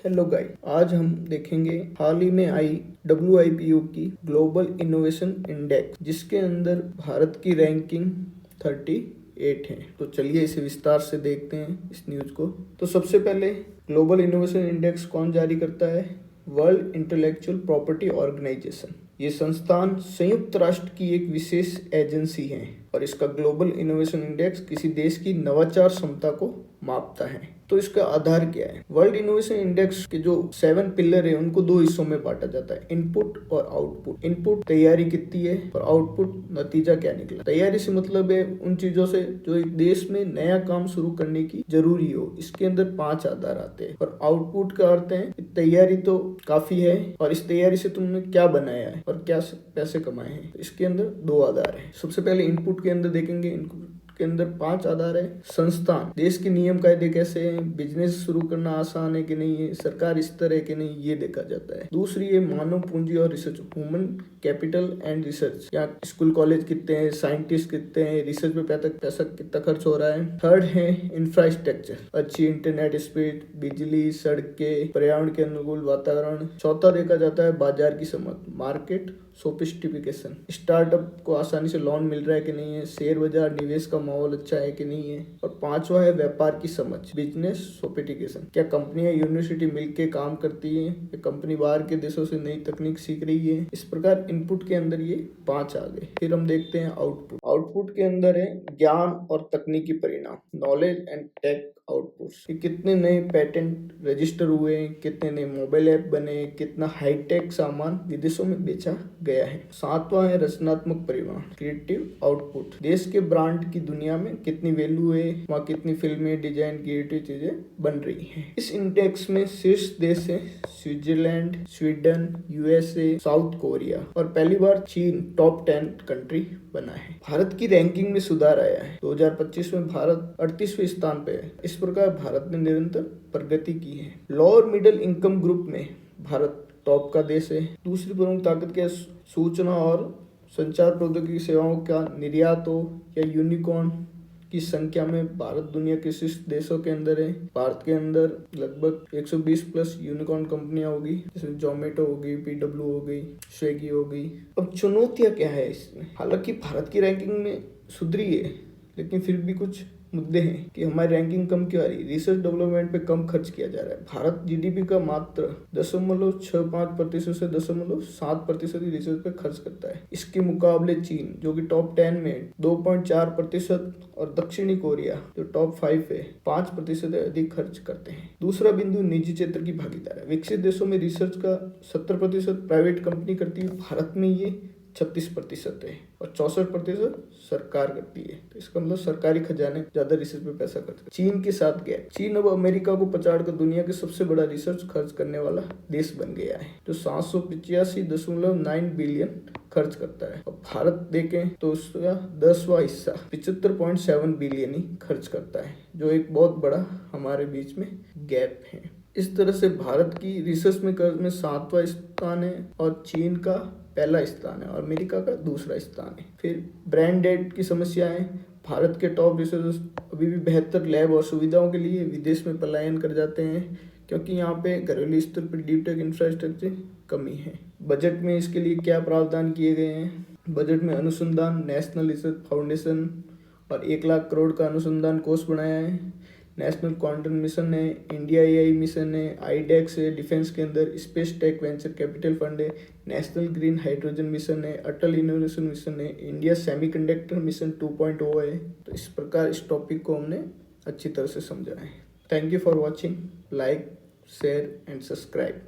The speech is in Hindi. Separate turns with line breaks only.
हेलो गाइस, आज हम देखेंगे हाल ही में आई WIPO की ग्लोबल इनोवेशन इंडेक्स, जिसके अंदर भारत की रैंकिंग 38 है। तो चलिए इसे विस्तार से देखते हैं इस न्यूज को। तो सबसे पहले ग्लोबल इनोवेशन इंडेक्स कौन जारी करता है? World intellectual property organization. ये संस्थान संयुक्त राष्ट्र की एक विशेष एजेंसी है और इसका ग्लोबल इनोवेशन इंडेक्स किसी देश की नवाचार क्षमता को मापता है। तो इसका आधार क्या है? वर्ल्ड इनोवेशन इंडेक्स के जो 7 पिलर है उनको 2 हिस्सों में बांटा जाता है, इनपुट और आउटपुट। इनपुट तैयारी कितनी है और आउटपुट नतीजा क्या निकला। तैयारी से मतलब है उन चीजों से जो एक देश में नया काम शुरू करने की जरूरी हो। इसके अंदर 5 आधार आते हैं। और आउटपुट का अर्थ है तैयारी तो काफी है और इस तैयारी से तुमने क्या बनाया है और क्या पैसे कमाए हैं। इसके अंदर 2 आधार है। सबसे पहले इनपुट के अंदर देखेंगे। इनपुट के अंदर 5 आधार है। संस्थान, देश के नियम कायदे कैसे हैं, बिजनेस शुरू करना आसान है कि नहीं है, सरकार स्तर है कि नहीं, ये देखा जाता है। दूसरी है मानव पूंजी और research, human capital and research. यहाँ स्कूल कॉलेज कितने हैं, साइंटिस्ट कितने हैं, रिसर्च पे पैसा कितना खर्च हो रहा है। थर्ड है इंफ्रास्ट्रक्चर, अच्छी इंटरनेट स्पीड, बिजली, सड़कें, पर्यावरण के अनुकूल वातावरण। चौथा देखा जाता है बाजार की समझ, मार्केट सोफिस्टिफिकेशन, स्टार्टअप को आसानी से लोन मिल रहा है कि नहीं है, शेयर बाजार निवेश का माहौल अच्छा है कि नहीं है। और 5वां है व्यापार की समझ, बिजनेस सोफिस्टिकेशन, क्या कंपनियां यूनिवर्सिटी मिलकर काम करती है या कंपनी बाहर के देशों से नई तकनीक सीख रही है। इस प्रकार इनपुट के अंदर ये 5 आ गए। फिर हम देखते हैं आउटपुट। आउटपुट के अंदर है ज्ञान और तकनीकी परिणाम, नॉलेज एंड टेक आउटपुट्स, कि कितने नए पेटेंट रजिस्टर हुए, कितने नए मोबाइल ऐप बने, कितना हाईटेक सामान विदेशों में बेचा गया है। 7वां है रचनात्मक परिणाम, क्रिएटिव आउटपुट, देश के ब्रांड की दुनिया में कितनी वैल्यू है, वहाँ कितनी फिल्में, डिजाइन, क्रिएटिव चीजें बन रही हैं। इस इंडेक्स में शीर्ष देश है Switzerland, Sweden, USA, south Korea और पहली बार चीन टॉप 10 कंट्री बना है। भारत की रैंकिंग में सुधार आया है। 2025 में भारत 38वें स्थान पे है। इस प्रकार भारत ने निरंतर प्रगति की है। लोअर मिडिल इनकम ग्रुप में भारत टॉप का देश है। दूसरी प्रमुख ताकत क्या? सूचना और संचार प्रौद्योगिकी सेवाओं का निर्यात हो या यूनिकॉर्न की संख्या में भारत दुनिया के शीर्ष देशों के अंदर है। भारत के अंदर लगभग 120 प्लस यूनिकॉर्न कंपनियां होगी, जैसे जोमेटो होगी, PW हो गई, स्विगी हो गई। अब चुनौतियां क्या है इसमें? हालांकि भारत की रैंकिंग में सुधरी है, लेकिन फिर भी कुछ मुद्दे हैं कि हमारी रैंकिंग कम क्यों आ रही है। रिसर्च डेवलपमेंट पे कम खर्च किया जा रहा है। भारत GDP का मात्र 0.65% से 0.7% ही रिसर्च पे खर्च करता है। इसके मुकाबले चीन, जो कि टॉप 10 में 2.4% और दक्षिणी कोरिया, जो टॉप 5 है, 5% अधिक खर्च करते हैं। दूसरा बिंदु निजी क्षेत्र की भागीदारी। विकसित देशों में रिसर्च का 70% प्राइवेट कंपनी करती है। भारत में ये 36% है और 64% सरकार करती है। तो इसका मतलब सरकारी खजाने ज्यादा रिसर्च पे पैसा खर्च करते। चीन के साथ गैप, चीन अब अमेरिका को पछाड़कर दुनिया के सबसे बड़ा रिसर्च खर्च करने वाला देश बन गया है, जो 785.9 बिलियन खर्च करता है। और भारत देखें तो उसका 10वां हिस्सा 75.7 बिलियन ही खर्च करता है, जो एक बहुत बड़ा हमारे बीच में गैप है। इस तरह से भारत की रिसर्च में कर्ज में 7वां स्थान है और चीन का पहला स्थान है और अमेरिका का दूसरा स्थान है। फिर ब्रांड डेट की समस्या है। भारत के टॉप रिसर्चर्स अभी भी बेहतर लैब और सुविधाओं के लिए विदेश में पलायन कर जाते हैं, क्योंकि यहाँ पे घरेलू स्तर पर डीप टेक इंफ्रास्ट्रक्चर कमी है। बजट में इसके लिए क्या प्रावधान किए गए हैं? बजट में अनुसंधान, नेशनल रिसर्च फाउंडेशन और 1 लाख करोड़ का अनुसंधान कोष बनाया है। नेशनल क्वांटम मिशन है, इंडिया AI मिशन है, IDEX है, डिफेंस के अंदर space tech venture capital fund है, नेशनल ग्रीन हाइड्रोजन मिशन है, अटल इनोवेशन मिशन है, इंडिया सेमीकंडक्टर मिशन 2.0 है। तो इस प्रकार इस टॉपिक को हमने अच्छी तरह से समझा है। Thank you for watching. Like, share and subscribe.